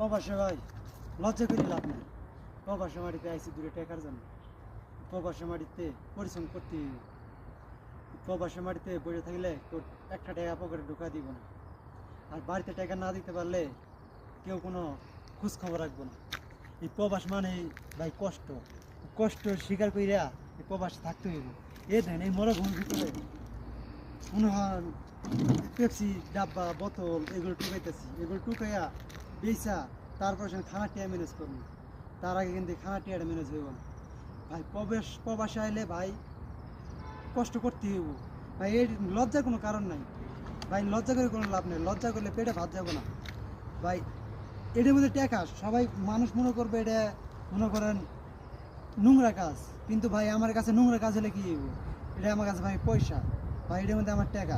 প্রবাসে ভাই লজ্জা করে লাভ নেই। প্রবাসে মাটিতে আইসি দূরে টেকার জন্য। প্রবাসে মাটিতে পরিশ্রম করতে হইব। প্রবাসে মাটিতে বসে থাকলে তোর একটা টাকা পকেটে ঢোকা দিব না। আর বাড়িতে টাকা না দিতে পারলে কেউ কোনো খোঁজ খবর রাখবো না। এই প্রবাস মানে ভাই কষ্ট, কষ্ট স্বীকার কইরা এই প্রবাসে থাকতে হইব। এ দেন এই মরুভূমির ভিতরে মনে হয় পেপসি ডাব্বা বোতল এগুলো টুকাইতেছি, এগুলো টুকাইয়া বেচা তারপর সে খানা টিয়া ম্যানেজ করবো। তার আগে কিন্তু খানা টিয়াটা ম্যানেজ হইব না। ভাই প্রবাসে আইলে ভাই কষ্ট করতে হইব ভাই। এর লজ্জার কোনো কারণ নাই ভাই, লজ্জা করে কোনো লাভ নেই। লজ্জা করলে পেটে ভাত যাবো না ভাই। এটার মধ্যে টাকা সবাই মানুষ মনে করবে এটা মনে করেন নোংরা কাজ, কিন্তু ভাই আমার কাছে নোংরা কাজ হলে কি হইব? এটা আমার কাছে ভাই পয়সা ভাই, এটার মধ্যে আমার টাকা।